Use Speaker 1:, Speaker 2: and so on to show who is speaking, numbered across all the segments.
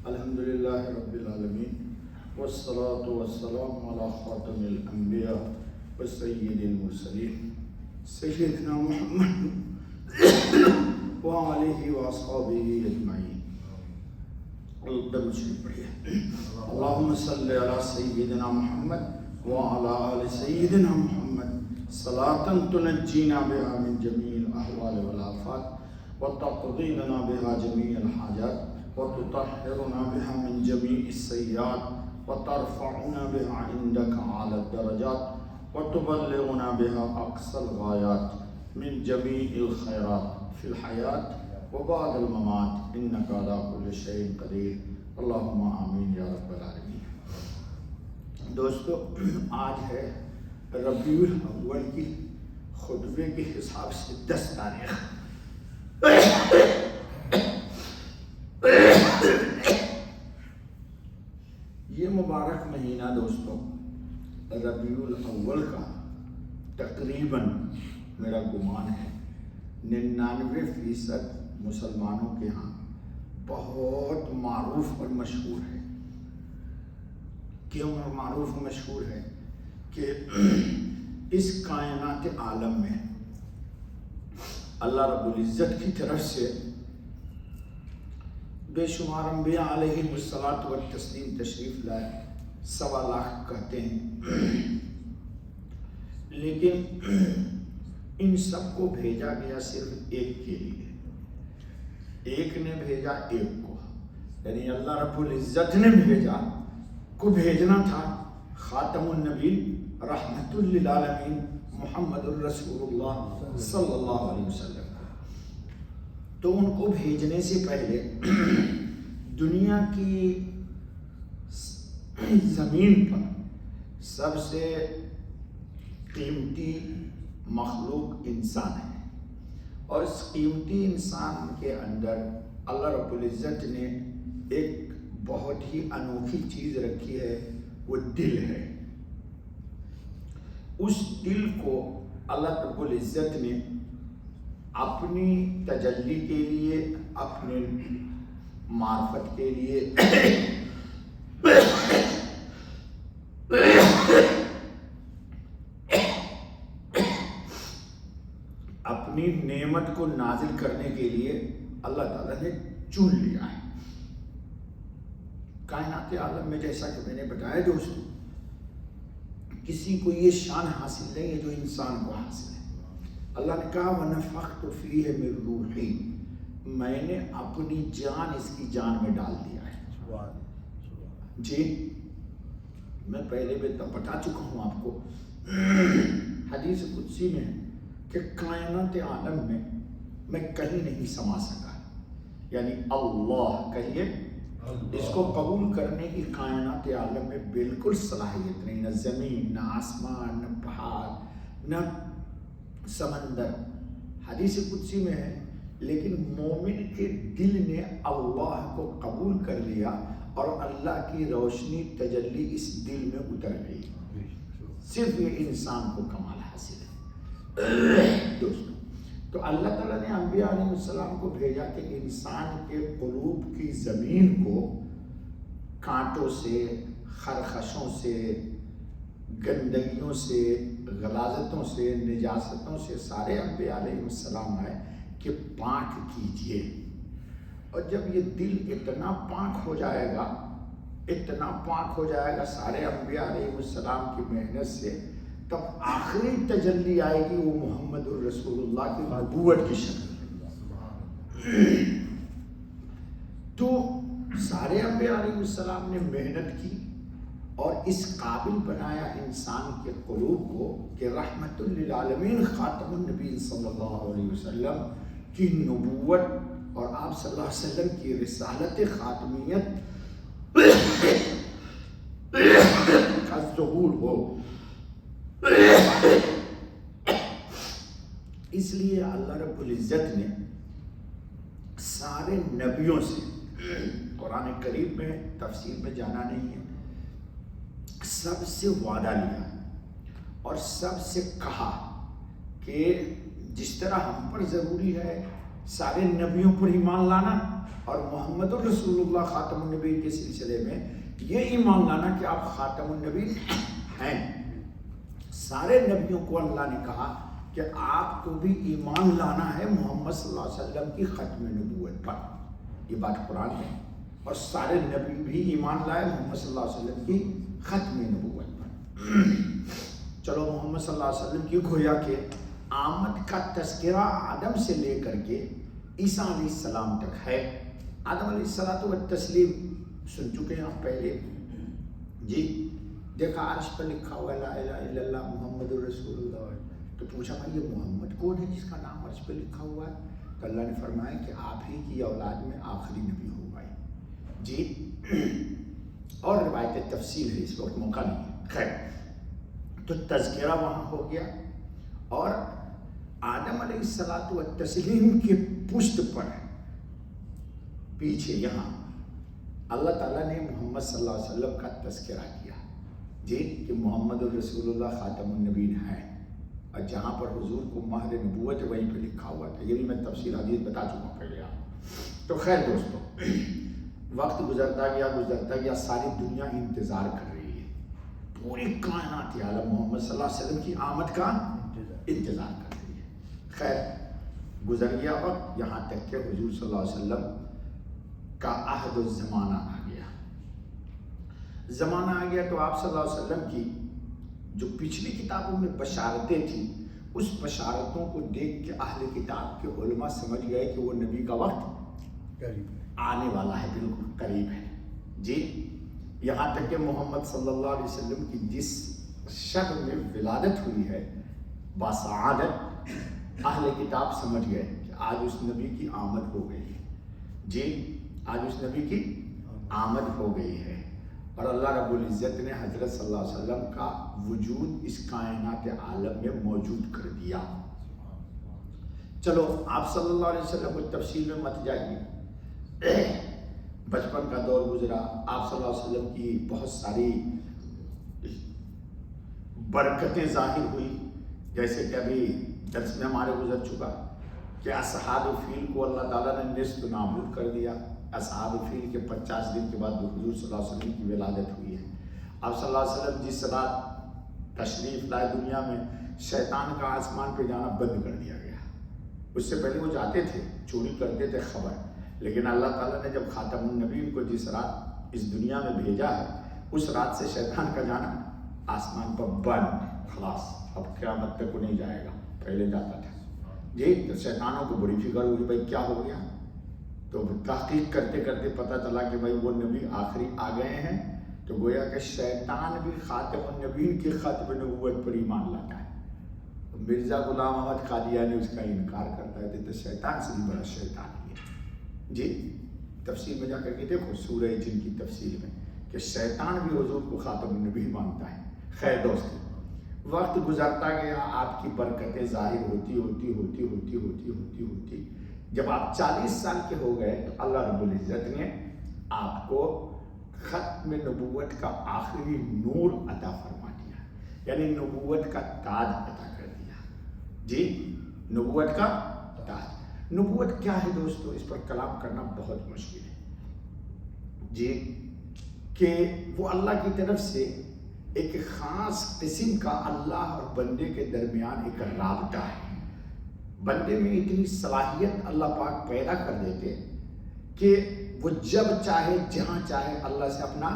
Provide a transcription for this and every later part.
Speaker 1: الحمد للہ رب العالمین والصلاة والسلام علی خاتم الانبیاء وسید المرسلین سیدنا محمد وآلہ واصحابہ اجمعین. درود شریف پڑھیے. اللہم صلی علی سیدنا محمد وعلی آل سیدنا محمد صلاۃ تنجینا بها من جمیع الاحوال والآفات وتقضی لنا بها جمیع الحاجات وتطهرنا بها من جميع السيئات وترفعنا بها عندك على الدرجات وتبلغنا بها أقصى الغايات من جميع الخيرات في الحياة وبعد الممات إنك على كل شيء قدير. اللهم آمين يا رب العالمين. دوستو، آج ہے ربیع الاول کی خطبے کے حساب سے 10 تاریخ. یہ مبارک مہینہ دوستو ربیع الاول کا تقریباً میرا گمان ہے 99% مسلمانوں کے ہاں بہت معروف اور مشہور ہے. کیوں معروف و مشہور ہے؟ کہ اس کائنات عالم میں اللہ رب العزت کی طرف سے بے شمار انبیاء علیہ الصلاۃ والتسلیم تشریف لائے. 1.25 لاکھ کہتے ہیں، لیکن ان سب کو بھیجا گیا صرف ایک کے لیے. ایک نے بھیجا ایک کو، یعنی اللہ رب العزت نے بھیجا کو بھیجنا تھا خاتم النبی رحمت للعالمین محمد الرسول اللہ صلی اللہ علیہ وسلم. تو ان کو بھیجنے سے پہلے دنیا کی زمین پر سب سے قیمتی مخلوق انسان ہے، اور اس قیمتی انسان کے اندر اللہ رب العزت نے ایک بہت ہی انوکھی چیز رکھی ہے، وہ دل ہے. اس دل کو اللہ رب العزت نے اپنی تجلی کے لیے، اپنے معرفت کے لیے اپنی نعمت کو نازل کرنے کے لیے اللہ تعالیٰ نے چن لیا ہے. کائنات عالم میں جیسا کہ میں نے بتایا دوستو، کسی کو یہ شان حاصل نہیں ہے جو انسان کو حاصل ہے. اللہ نے کہا وَنَفَخْتُ فِيهِ مِن رُوحِي، میں نے اپنی جان اس کی جان میں ڈال دیا ہے. جی میں پہلے بھی بتا چکا ہوں آپ کو، حدیث قدسی میں کہ کائنات عالم میں کہیں نہیں سما سکا. یعنی اللہ کہیے، اس کو قبول کرنے کی کائنات عالم میں بالکل صلاحیت نہیں، نہ زمین، نہ آسمان، نہ پہاڑ، نہ سمندر. حدیث قدسی میں ہے، لیکن مومن کے دل نے اللہ کو قبول کر لیا اور اللہ کی روشنی تجلی اس دل میں اتر گئی. صرف یہ انسان کو کمال حاصل ہے دوستو. تو اللہ تعالیٰ نے انبیاء علیہ السلام کو بھیجا کہ انسان کے قلوب کی زمین کو کانٹوں سے، خرخشوں سے، گندگیوں سے، غلاظتوں سے، نجاستوں سے سارے انبیاء علیہ السلام آئے کہ پاک کیجئے. اور جب یہ دل اتنا پاک ہو جائے گا، اتنا پاک ہو جائے گا سارے انبیاء علیہ السلام کی محنت سے، تب آخری تجلی آئے گی وہ محمد الرسول اللہ کی نبوت کی شکل. تو سارے انبیاء علیہ السلام نے محنت کی اور اس قابل بنایا انسان کے قلوب کو کہ رحمت للعالمین خاتم النبی صلی اللہ علیہ وسلم کی نبوت اور آپ صلی اللہ علیہ وسلم کی رسالت خاتمیت کا ظہور ہو. اس لیے اللہ رب العزت نے سارے نبیوں سے، قرآن کریم میں تفسیر میں جانا نہیں ہے، سب سے وعدہ لیا اور سب سے کہا کہ جس طرح ہم پر ضروری ہے سارے نبیوں پر ایمان لانا، اور محمد الرسول اللہ خاتم النبی کے سلسلے میں یہ ایمان لانا کہ آپ خاتم النبی ہیں۔ سارے نبیوں کو اللہ نے کہا کہ آپ کو بھی ایمان لانا ہے محمد صلی اللہ علیہ وسلم کی ختم نبوت پر، یہ بات قرآن ہے، اور سارے نبی بھی ایمان لائے محمد صلی اللہ علیہ وسلم کی ختم نبوت پر۔ چلو محمد صلی اللہ علیہ وسلم کی گویا کہ آمد کا تذکرہ آدم سے لے کر کے عیسیٰ علیہ السلام تک ہے۔ آدم علیہ الصلوۃ والتسلیم سن چکے ہیں آپ پہلے، جی دیکھا عرش پر لکھا ہوا لا الہ الا اللہ محمد الرسول اللہ، تو پوچھا بھائی یہ محمد کون ہے جس کا نام عرش پہ لکھا ہوا ہے؟ تو اللہ نے فرمایا کہ آپ ہی کی اولاد میں آخری نبی ہوگا جی، اور روایت تفصیل ہے، اس وقت موقع نہیں ہے۔ خیر، تو تذکرہ وہاں ہو گیا، اور آدم علیہ الصلوۃ والتسلیم کے پشت پر پیچھے یہاں اللہ تعالیٰ نے محمد صلی اللہ علیہ وسلم کا تذکرہ کیا جی، کہ محمد الرسول اللہ خاتم النبیین ہیں، اور جہاں پر حضور کو مہر نبوت وہیں پہ لکھا ہوا تھا۔ یہ بھی میں تفصیل حدیث بتا چکا ہوں پہلے آپ۔ تو خیر دوستو، وقت گزرتا گیا، ساری دنیا انتظار کر رہی ہے، پوری کائنات عالم محمد صلی اللہ علیہ وسلم کی آمد کا انتظار کر رہی ہے۔ خیر گزر گیا وقت، یہاں تک کہ حضور صلی اللہ علیہ وسلم کا عہد الزمانہ آ گیا۔ زمانہ آ گیا تو آپ صلی اللہ علیہ وسلم کی جو پچھلی کتابوں میں بشارتیں تھیں، اس بشارتوں کو دیکھ کے اہل کتاب کے علماء سمجھ گئے کہ وہ نبی کا وقت آنے والا ہے، بالکل قریب ہے جی۔ یہاں تک کہ محمد صلی اللہ علیہ وسلم کی جس شہر میں ولادت ہوئی ہے باسعادت، اہل کتاب سمجھ گئے کہ آج اس نبی کی آمد ہو گئی ہے جی، آج اس نبی کی آمد ہو گئی ہے، اور اللہ رب العزت نے حضرت صلی اللہ علیہ وسلم کا وجود اس کائنات عالم میں موجود کر دیا۔ چلو آپ صلی اللہ علیہ وسلم کو تفصیل میں مت جائیے، بچپن کا دور گزرا، آپ صلی اللہ علیہ وسلم کی بہت ساری برکتیں ظاہر ہوئی، جیسے کہ ابھی درس میں ہمارے گزر چکا کہ اصحاب فیل کو اللہ تعالیٰ نے نصف نابود کر دیا۔ اصحاب فیل کے 50 دن کے بعد حضور صلی اللہ علیہ وسلم کی ولادت ہوئی ہے۔ آپ صلی اللہ علیہ وسلم جس رات تشریف لائے دنیا میں، شیطان کا آسمان پہ جانا بند کر دیا گیا۔ اس سے پہلے وہ جاتے تھے، چوری کرتے تھے خبر، لیکن اللہ تعالیٰ نے جب خاتم النبیین کو جس رات اس دنیا میں بھیجا ہے، اس رات سے شیطان کا جانا آسمان پر بند، خلاص اب قیامت تک وہ نہیں جائے گا، پہلے جاتا تھا جی۔ تو شیطانوں کو بڑی فکر ہوئی بھائی کیا ہو گیا، تو تحقیق کرتے کرتے پتہ چلا کہ بھائی وہ نبی آخری آ گئے ہیں، تو گویا کہ شیطان بھی خاتم النبیین کی ختم نبوت پر ایمان لاتا ہے۔ مرزا غلام احمد قادیانی اس کا انکار کرتا ہے، تو شیطان سے بھی بڑا شیطان ہے جی۔ تفسیر میں جا کر کے دیکھو سورہ جن کی تفسیر میں کہ شیطان بھی حضور کو خاتم النبی مانتا ہے۔ خیر دوستو، وقت گزرتا گیا، آپ کی برکتیں ظاہر ہوتی جب آپ 40 سال کے ہو گئے تو اللہ رب العزت نے آپ کو ختم نبوت کا آخری نور عطا فرما دیا، یعنی نبوت کا تاج عطا کر دیا جی۔ نبوت کا تاج، نبوت کیا ہے دوستو، اس پر کلام کرنا بہت مشکل ہے جی، کہ وہ اللہ کی طرف سے ایک خاص قسم کا اللہ اور بندے کے درمیان ایک رابطہ ہے۔ بندے میں اتنی صلاحیت اللہ پاک پیدا کر دیتے کہ وہ جب چاہے جہاں چاہے اللہ سے اپنا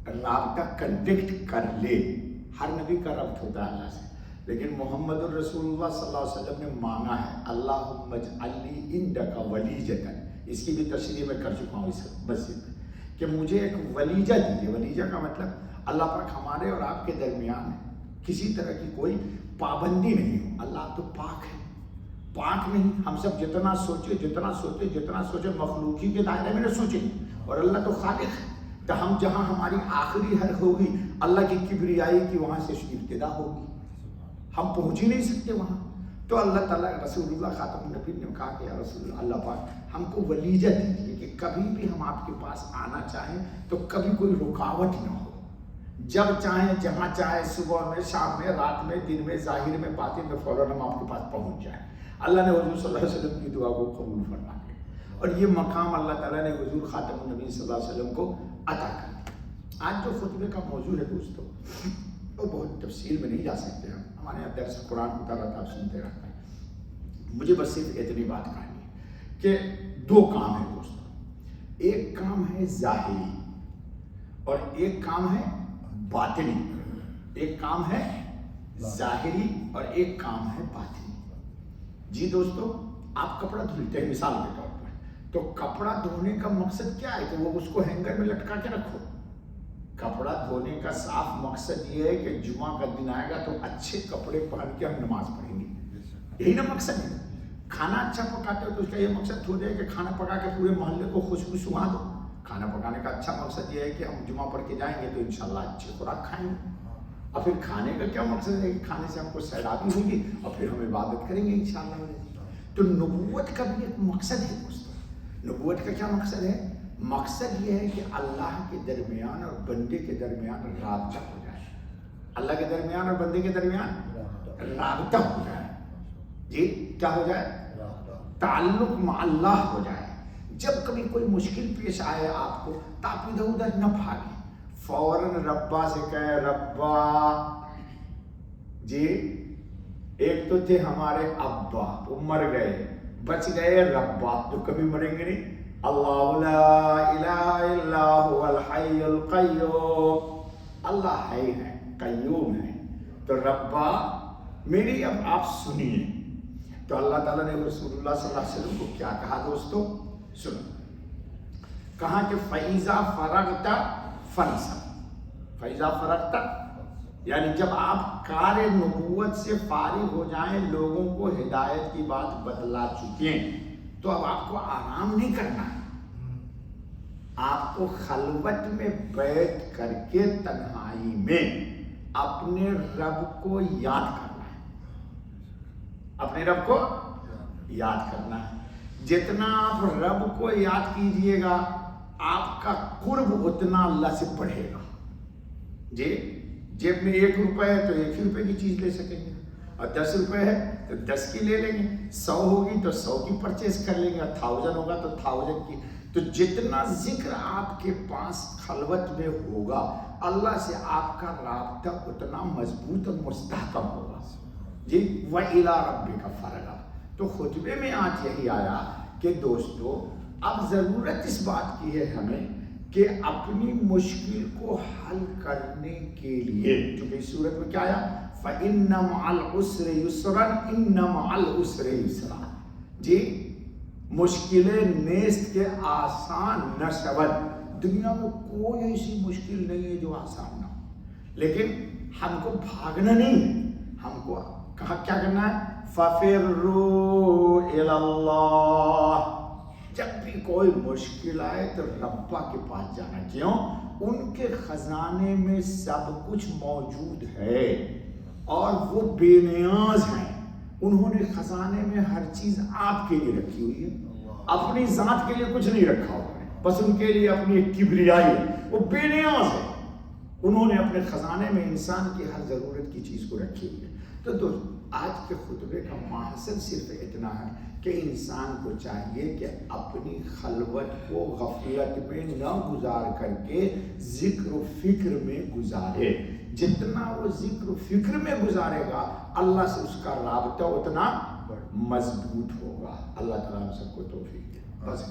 Speaker 1: رابطہ کنٹیکٹ کر لے۔ ہر نبی کا ربط ہوتا ہے اللہ سے، لیکن محمد الرسول اللہ صلی اللہ علیہ وسلم نے مانگا ہے اللہم اجعل لی عندک ولیجۃ، اس کی بھی تشریح میں کر چکا ہوں اس مسجد میں، کہ مجھے ایک ولیجہ دیجیے۔ ولیجہ کا مطلب اللہ پاک ہمارے اور آپ کے درمیان کسی طرح کی کوئی پابندی نہیں ہو۔ اللہ تو پاک ہے، پاک نہیں، ہم سب جتنا سوچے مخلوقی کے دائرے میں نہ سوچیں، اور اللہ تو خالق ہے۔ تو ہم جہاں ہماری آخری حد ہوگی اللہ کی کبریائی کی، وہاں سے ابتدا ہوگی، ہم پہنچ ہی نہیں سکتے وہاں۔ تو اللہ تعالیٰ رسول اللہ خاتم النبی نے کہا کہ یا رسول اللہ پاک ہم کو ولیجہ دیجیے کہ کبھی بھی ہم آپ کے پاس آنا چاہیں تو کبھی کوئی رکاوٹ نہ ہو، جب چاہیں جہاں چاہیں، صبح میں، شام میں، رات میں، دن میں، ظاہر میں، باطن میں، فوراً ہم آپ کے پاس پہنچ جائیں۔ اللہ نے حضور صلی اللہ علیہ وسلم کی دعا کو قبول فرما لیا، اور یہ مقام اللہ تعالیٰ نے حضور خاتم النبی صلی اللہ علیہ وسلم کو عطا کر دیا۔ آج جو خطبے کا موضوع ہے دوستو، وہ بہت تفصیل میں نہیں جا سکتے ہم، ہمارے یہاں درس قرآن ہوتا رہتا ہے، سنتے رہتے ہیں۔ مجھے بس صرف اتنی بات کہانی ہے کہ دو کام ہیں دوستو، ایک کام ہے ظاہری اور ایک کام ہے باطنی۔ ایک کام ہے ظاہری اور ایک کام ہے باطنی۔ جی دوستو، آپ کپڑا دھلتے ہیں مثال کے طور پر، تو کپڑا دھونے کا مقصد کیا ہے کہ وہ اس کو ہینگر میں لٹکا کے رکھو؟ کپڑا دھونے کا صاف مقصد یہ ہے کہ جمعہ کا دن آئے گا تو اچھے کپڑے پہن کے ہم نماز پڑھیں گے، یہی نا مقصد ہے۔ کھانا اچھا پکاتے ہو تو اس کا یہ مقصد ہو جائے کہ کھانا پکا کے پورے محلے کو خوشبو سنگھا دو۔ کھانا پکانے کا اچھا مقصد یہ ہے کہ ہم جمعہ پڑھ کے جائیں گے تو انشاءاللہ اچھے خوراک کھائیں گے۔ اور پھر کھانے کا کیا مقصد ہے کہ کھانے سے ہم کو سیرابی ہوگی اور پھر ہم عبادت کریں گے انشاءاللہ۔ تو نبوت کا بھی ایک مقصد ہے دوستو۔ نبوت کا کیا مقصد ہے؟ مقصد یہ ہے کہ اللہ کے درمیان اور بندے کے درمیان رابطہ ہو جائے، اللہ کے درمیان اور بندے کے درمیان رابطہ ہو جائے۔ جی کیا ہو جائے؟ تعلق مع اللہ ہو جائے۔ جب کبھی کوئی مشکل پیش آئے آپ کو تو آپ ادھر ادھر نہ بھاگیں، فوراً ربا سے کہیں ربا۔ جی ایک تو تھے ہمارے ابا، وہ مر گئے، بچ گئے ربا جو کبھی مریں گے نہیں، اللہ لا الہ الا هو الحی القیوم، اللہ حی ہے قیوم ہے۔ تو ربا میری اب آپ سنیے، تو اللہ تعالیٰ نے رسول اللہ صلی اللہ علیہ وسلم کو کیا کہا دوستو؟ سنو، کہا کہ فَإِذَا فَرَغْتَ فَانْصَبْ۔ فَإِذَا فَرَغْتَ یعنی جب آپ کار نبوت سے فارغ ہو جائیں، لوگوں کو ہدایت کی بات بتلا چکے ہیں، تو اب آپ کو آرام نہیں کرنا ہے، آپ کو خلوت میں بیٹھ کر کے تنہائی میں اپنے رب کو یاد کرنا ہے، اپنے رب کو یاد کرنا ہے۔ جتنا آپ رب کو یاد کیجئے گا آپ کا قرب اتنا اللہ سے بڑھے گا۔ جی جیب میں 1 روپے ہے تو 1 روپے کی چیز لے سکیں گے، اور 10 روپے ہے تو 10 کی لے لیں گے، 100 ہوگی تو 100 کی پرچیز کر لیں گے، 1000 ہوگا تو 1000 کی۔ تو جتنا ذکر آپ کے پاس خلوت میں ہوگا اللہ سے آپ کا رابطہ اتنا مضبوط اور مستحکم ہوگا۔ جی وَإِلَىٰ رَبِّكَ فَارْغَب۔ تو خطبے میں آج یہی آیا کہ دوستو اب ضرورت اس بات کی ہے ہمیں کہ اپنی مشکل کو حل کرنے کے لیے، کیونکہ اس صورت میں کیا آیا؟ فَإِنَّ مَعَ الْعُسْرِ يُسْرًا إِنَّ مَعَ الْعُسْرِ يُسْرًا۔ جی مشکلیں نیست کے آسان نہ شود، دنیا میں کوئی ایسی مشکل نہیں ہے جو آسان نہ ہو، لیکن ہم کو بھاگنا نہیں ہے، ہم کو کہاں کیا کرنا ہے؟ فَفِرُّوا إِلَى اللَّهِ۔ جب بھی کوئی مشکل آئے تو ربا کے پاس جانا، کیوں؟ ان کے خزانے میں سب کچھ موجود ہے اور وہ بے نیاز ہیں، انہوں نے خزانے میں ہر چیز آپ کے لیے رکھی ہوئی ہے، اپنی ذات کے لیے کچھ نہیں رکھا ہوا ہے، بس ان کے لیے اپنی ایک کبریائی ہے، وہ بے نیاز ہے، انہوں نے اپنے خزانے میں انسان کی ہر ضرورت کی چیز کو رکھی ہوئی ہے۔ تو آج کے خطبے کا مقصد صرف اتنا ہے کہ انسان کو چاہیے کہ اپنی خلوت کو غفلت میں نہ گزار کر کے ذکر و فکر میں گزارے۔ جتنا وہ ذکر و فکر میں گزارے گا اللہ سے اس کا رابطہ اتنا مضبوط ہوگا۔ اللہ تعالیٰ ہم سب کو توفیق دے۔ بس